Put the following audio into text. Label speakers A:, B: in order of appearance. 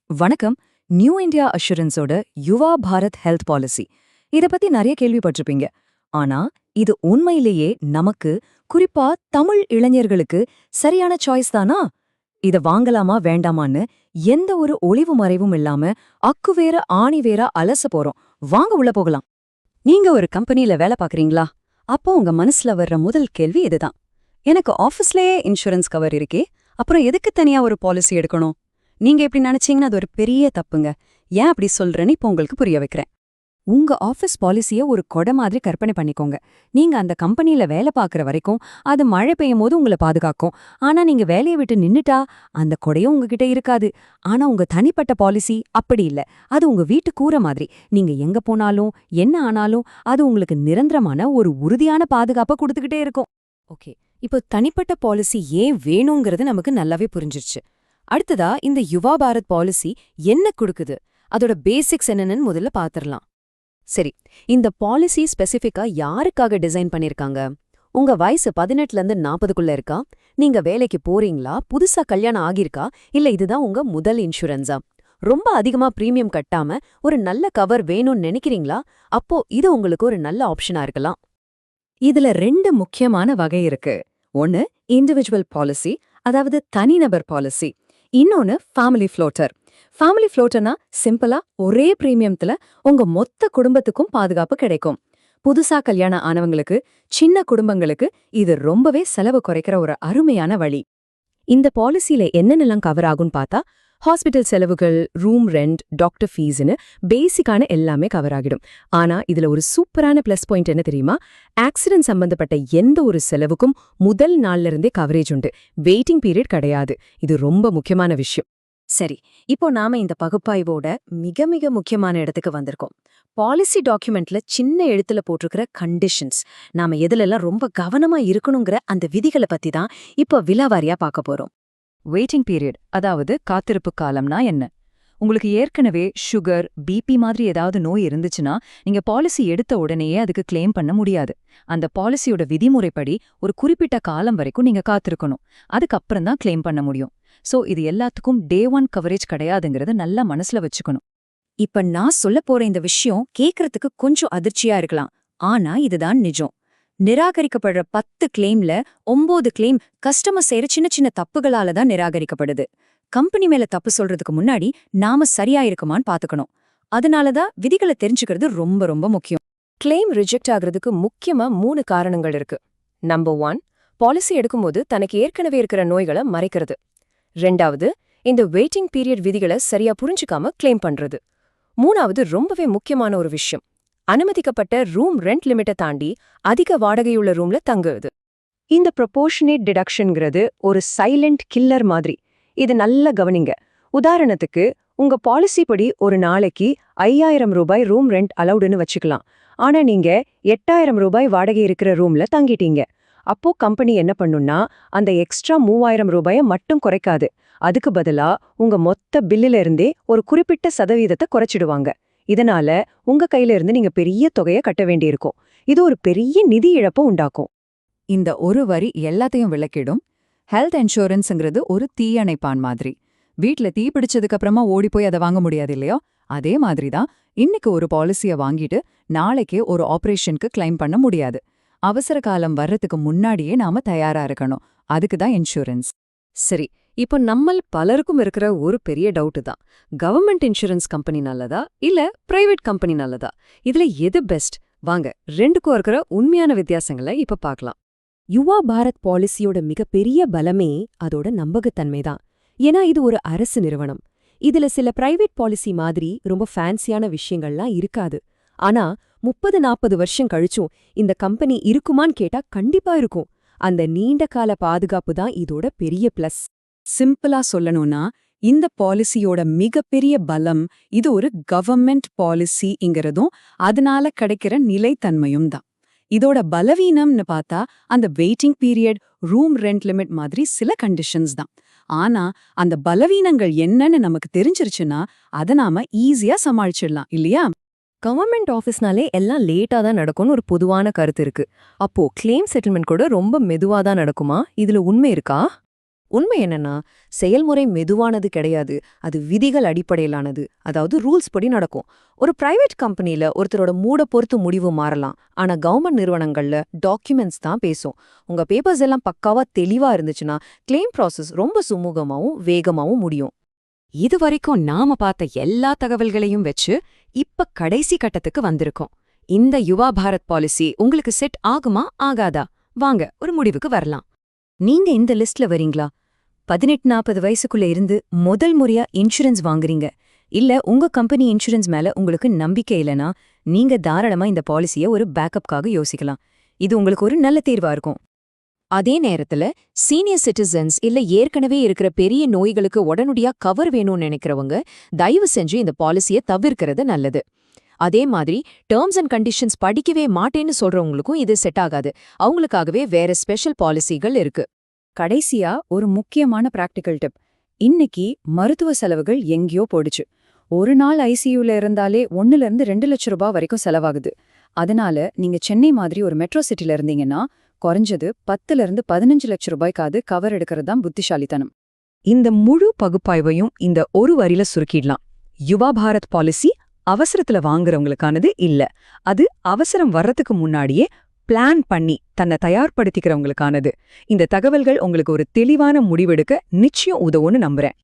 A: வணக்கம். New India அஷூரன்ஸோட யுவா Bharat health policy இத பத்தி நிறைய கேள்விப்பட்டிருப்பீங்க. ஆனா இது உண்மையிலேயே நமக்கு, குறிப்பா தமிழ் இளைஞர்களுக்கு சரியான சாய்ஸ் தானா? இத வாங்கலாமா வேண்டாமான்னு எந்த ஒரு ஒளிவு மறைவும் இல்லாம அக்கு வேற ஆணி வேற அலச போறோம். வாங்க உள்ள போகலாம். நீங்க ஒரு கம்பெனில வேலை பாக்குறீங்களா? அப்போ உங்க மனசுல வர்ற முதல் கேள்வி இதுதான். எனக்கு ஆபீஸ்லயே இன்சூரன்ஸ் கவர் இருக்கே, அப்புறம் எதுக்கு தனியா ஒரு பாலிசி எடுக்கணும்? நீங்க எப்படி நினைச்சீங்கன்னா அது ஒரு பெரிய தப்புங்க. ஏன் அப்படி சொல்றேன்னு இப்போ உங்களுக்கு புரிய வைக்கிறேன். உங்க ஆபீஸ் பாலிசிய ஒரு கொடை மாதிரி கற்பனை பண்ணிக்கோங்க. நீங்க அந்த கம்பெனில வேலை பார்க்கற வரைக்கும் அது மழை பெய்யும் போது உங்களை பாதுகாக்கும். ஆனா நீங்க வேலையை விட்டு நின்னுட்டா அந்த கொடையும் உங்ககிட்ட இருக்காது. ஆனா உங்க தனிப்பட்ட பாலிசி அப்படி இல்ல. அது உங்க வீட்டு கூரை மாதிரி. நீங்க எங்க போனாலும் என்ன ஆனாலும் அது உங்களுக்கு நிரந்தரமான ஒரு உறுதியான பாதுகாப்பை கொடுத்துக்கிட்டே இருக்கும். ஓகே, இப்போ தனிப்பட்ட பாலிசி ஏன் வேணுங்கிறது நமக்கு நல்லாவே புரிஞ்சிருச்சு. அடுத்ததா இந்த யுவா பாரத் பாலிசி என்ன கொடுக்குது, அதோட பேசிக்ஸ் என்னன்னு முதல்ல பாத்திரலாம். சரி, இந்த பாலிசி ஸ்பெசிஃபிக்கா யாருக்காக டிசைன் பண்ணிருக்காங்க? உங்க வயசு 18ல இருந்து 40க்குள்ள இருக்கா? நீங்க வேலைக்கு போறீங்களா? புதுசா கல்யாணம் ஆகியிருக்கா? இல்ல இதுதான் உங்க முதல் இன்சூரன்ஸா? ரொம்ப அதிகமா பிரீமியம் கட்டாம ஒரு நல்ல கவர் வேணும்னு நினைக்கிறீங்களா? அப்போ இது உங்களுக்கு ஒரு நல்ல ஆப்ஷனா இருக்கலாம். இதுல ரெண்டு முக்கியமான வகை இருக்கு. ஒன்னு இண்டிவிஜுவல் பாலிசி, அதாவது தனிநபர் பாலிசி. இன்னொன்னு ஃபேமிலி ஃப்ளோட்டர். ஃபேமிலி ஃப்ளோட்டர்னா சிம்பிளா ஒரே பிரீமியத்துல உங்க மொத்த குடும்பத்துக்கும் பாதுகாப்பு கிடைக்கும். புதுசா கல்யாணம் ஆனவங்களுக்கு, சின்ன குடும்பங்களுக்கு இது ரொம்பவே செலவு குறைக்கிற ஒரு அருமையான வழி. இந்த பாலிசியில என்னென்னலாம் கவர் ஆகும்னு பார்த்தா, ஹாஸ்பிட்டல் செலவுகள், ரூம் ரெண்ட், டாக்டர் ஃபீஸ்னு பேசிக்கான எல்லாமே கவர் ஆகிடும். ஆனா இதுல ஒரு சூப்பரான பிளஸ் பாயிண்ட் என்ன தெரியுமா? ஆக்சிடென்ட் சம்பந்தப்பட்ட எந்த ஒரு செலவுக்கும் முதல் நாள்ல இருந்தே கவரேஜ் உண்டு. வெயிட்டிங் பீரியட் கிடையாது. இது ரொம்ப முக்கியமான விஷயம். சரி, இப்போ நாம இந்த பகுப்பாய்வோட மிக மிக முக்கியமான இடத்துக்கு வந்திருக்கோம். பாலிசி டாக்குமெண்ட்ல சின்ன எழுத்துல போட்டிருக்கிற கண்டிஷன்ஸ், நாம எதுலெல்லாம் ரொம்ப கவனமா இருக்கணுங்கிற அந்த விதிகளை பத்தி தான் இப்போ விலாவாரியா பார்க்க போறோம். வெயிட்டிங் பீரியட், அதாவது காத்திருப்பு காலம்னா என்ன? உங்களுக்கு ஏற்கனவே சுகர், பிபி மாதிரி ஏதாவது நோய் இருந்துச்சுன்னா நீங்க பாலிசி எடுத்த உடனேயே அதுக்கு கிளைம் பண்ண முடியாது. அந்த பாலிசியோட விதிமுறைப்படி ஒரு குறிப்பிட்ட காலம் வரைக்கும் நீங்க காத்திருக்கணும். அதுக்கப்புறம் தான் கிளைம் பண்ண முடியும். சோ இது எல்லாத்துக்கும் டே 1 கவரேஜ் கிடையாதுங்கிறத நல்லா மனசுல வச்சுக்கணும். இப்ப நான் சொல்ல போற இந்த விஷயம் கேக்குறதுக்கு கொஞ்சம் அதிர்ச்சியா இருக்கலாம். ஆனா இதுதான் நிஜம். நிராகரிக்கப்படுற 10 கிளைம்ல 9 கிளைம் கஸ்டமர் செய்யற சின்ன சின்ன தப்புகளால தான் நிராகரிக்கப்படுது. கம்பெனி மேல தப்பு சொல்றதுக்கு முன்னாடி நாம சரியா இருக்குமான்னு பாத்துக்கணும். அதனாலதான் விதிகளை தெரிஞ்சுக்கிறது ரொம்ப ரொம்ப முக்கியம். கிளைம் ரிஜெக்ட் ஆகுறதுக்கு முக்கியமா 3 காரணங்கள் இருக்கு. நம்பர் 1, பாலிசி எடுக்கும்போது தனக்கு ஏற்கனவே இருக்கிற நோய்களை மறைக்கிறது. 2வது, இந்த வெயிட்டிங் பீரியட் விதிகளை சரியா புரிஞ்சுக்காம கிளைம் பண்றது. 3வது, ரொம்பவே முக்கியமான ஒரு விஷயம், அனுமதிக்கப்பட்ட ரூம் ரெண்ட் லிமிட்டை தாண்டி அதிக வாடகையுள்ள ரூம்ல தங்குவது. இந்த ப்ரொபோர்ஷனேட் டிடக்ஷன்ங்கிறது ஒரு சைலண்ட் கில்லர் மாதிரி. இது நல்ல கவனிங்க. உதாரணத்துக்கு, உங்க பாலிசி படி ஒரு நாளைக்கு 5000 ரூபாய் ரூம் ரெண்ட் அலௌடுன்னு வச்சுக்கலாம். ஆனா நீங்க 8000 ரூபாய் வாடகை இருக்கிற ரூம்ல தங்கிட்டீங்க. அப்போ கம்பெனி என்ன பண்ணும்னா, அந்த எக்ஸ்ட்ரா 3000 ரூபாயை மட்டும் குறைக்காது. அதுக்கு பதிலா உங்க மொத்த பில்லுல இருந்தே ஒரு குறிப்பிட்ட சதவீதத்தை குறைச்சிடுவாங்க. இதனால உங்க கையில இருந்து நீங்க பெரிய தொகையை கட்ட வேண்டியிருக்கும். இது ஒரு பெரிய நிதி இழப்பு உண்டாக்கும். இந்த ஒரு வரி எல்லாத்தையும் விளக்கிடும். ஹெல்த் இன்சூரன்ஸ்ங்கிறது ஒரு தீயணைப்பான் மாதிரி. வீட்ல தீ பிடிச்சதுக்கு அப்புறமா ஓடி போய் அதை வாங்க முடியாது இல்லையோ? அதே மாதிரிதான் இன்னைக்கு ஒரு பாலிசிய வாங்கிட்டு நாளைக்கே ஒரு ஆபரேஷனுக்கு கிளைம் பண்ண முடியாது. அவசர காலம் வர்றதுக்கு முன்னாடியே நாம தயாரா இருக்கணும். அதுக்கு தான் இன்சூரன்ஸ். சரி, இப்போ நம்மள் பலருக்கும் இருக்கிற ஒரு பெரிய டவுட் தான், கவர்மெண்ட் இன்சூரன்ஸ் கம்பெனி நல்லதா இல்ல பிரைவேட் கம்பெனி நல்லதா? இதுல எது பெஸ்ட்? வாங்க ரெண்டுக்கும் இருக்கிற உண்மையான வித்தியாசங்களை இப்ப பார்க்கலாம். யுவா பாரத் பாலிசியோட மிகப்பெரிய பலமே அதோட நம்பகத்தன்மை தான். ஏன்னா இது ஒரு அரசு நிறுவனம். இதுல சில பிரைவேட் பாலிசி மாதிரி ரொம்ப ஃபேன்சியான விஷயங்கள்லாம் இருக்காது. ஆனா 30-40 வருஷம் கழிச்சும் இந்த கம்பெனி இருக்குமான்னு கேட்டா கண்டிப்பா இருக்கும். அந்த நீண்ட கால பாதுகாப்பு தான் இதோட பெரிய பிளஸ். சிம்பிளா சொல்லணும்னா, இந்த பாலிசியோட மிகப்பெரிய பலம் இது ஒரு கவர்மெண்ட் பாலிசிங்கிறதும் அதனால கிடைக்கிற நிலைத்தன்மையும் தான். இதோட பலவீனம்னு பார்த்தா அந்த waiting period, room rent limit மாதிரி சில கண்டிஷன்ஸ் தான். ஆனா அந்த பலவீனங்கள் என்னன்னு நமக்கு தெரிஞ்சிருச்சுன்னா அதை நாம ஈஸியா சமாளிச்சிடலாம் இல்லையா? கவர்மெண்ட் ஆஃபீஸ்னாலே எல்லாம் லேட்டா தான் நடக்கும்னு ஒரு பொதுவான கருத்து இருக்கு. அப்போ கிளைம் செட்டில்மெண்ட் கூட ரொம்ப மெதுவா தான் நடக்குமா? இதுல உண்மை இருக்கா? உண்மை என்னன்னா, செயல்முறை மெதுவானது கிடையாது. அது விதிகள் அடிப்படையிலானது. அதாவது ரூல்ஸ் படி நடக்கும். ஒரு பிரைவேட் கம்பெனில ஒருத்தரோட மூட பொறுத்து முடிவு மாறலாம். ஆனா கவர்மெண்ட் நிறுவனங்கள்ல டாக்குமெண்ட்ஸ் தான் பேசும். உங்க பேப்பர்ஸ் எல்லாம் பக்காவா தெளிவா இருந்துச்சுன்னா, கிளைம் ப்ராசஸ் ரொம்ப சுமூகமாவும் வேகமாவும் முடியும்.
B: இதுவரைக்கும் நாம பார்த்த எல்லா தகவல்களையும் வச்சு இப்ப கடைசி கட்டத்துக்கு வந்திருக்கோம். இந்த யுவா பாரத் பாலிசி உங்களுக்கு செட் ஆகுமா ஆகாதா? வாங்க ஒரு முடிவுக்கு வரலாம்.
A: நீங்க இந்த லிஸ்ட்ல வரீங்களா? 18-40 வயசுக்குள்ள இருந்து முதல் முறையா இன்சூரன்ஸ் வாங்குறீங்க. இல்ல உங்க கம்பெனி இன்சூரன்ஸ் மேல உங்களுக்கு நம்பிக்கை இல்லனா, நீங்க தாராளமா இந்த பாலிசிய ஒரு பேக்கப்காக யோசிக்கலாம். இது உங்களுக்கு ஒரு நல்ல தேர்வா இருக்கும்.
B: அதே நேரத்துல சீனியர் சிட்டிசன்ஸ் இல்ல ஏற்கனவே இருக்கிற பெரிய நோய்களுக்கு உடனடியா கவர் வேணும்னு நினைக்கிறவங்க தயவு செஞ்சு இந்த பாலிசியை தவிர்க்கிறது நல்லது. அதே மாதிரி டேர்ம்ஸ் அண்ட் கண்டிஷன்ஸ் படிக்கவே மாட்டேன்னு சொல்றவங்களுக்கும் இது செட் ஆகாது. அவங்களுக்காகவே வேற ஸ்பெஷல் பாலிசிகள் இருக்கு.
A: கடைசியா ஒரு முக்கியமான பிராக்டிக்கல் டிப். இன்னைக்கு மருத்துவ செலவுகள் எங்கேயோ போடுச்சு. ஒரு நாள் ஐசியூல இருந்தாலே 1-2 லட்சம் ரூபாய் வரைக்கும் செலவாகுது. அதனால நீங்க சென்னை மாதிரி ஒரு மெட்ரோ சிட்டில இருந்தீங்கன்னா குறைஞ்சது 10-15 லட்சம் ரூபாய்க்காவது கவர் எடுக்கிறது தான் புத்திசாலித்தனம். இந்த முழு பகுப்பாய்வையும் இந்த ஒரு வரியில சுருக்கிடலாம். யுவா பாரத் பாலிசி அவசரத்துல வாங்குறவங்களுக்கானது இல்ல. அது அவசரம் வர்றதுக்கு முன்னாடியே பிளான் பண்ணி தன்னை தயார்படுத்திக்கிறவங்களுக்கானது. இந்த தகவல்கள் உங்களுக்கு ஒரு தெளிவான முடிவெடுக்க நிச்சயம் உதவும்னு நம்புறேன்.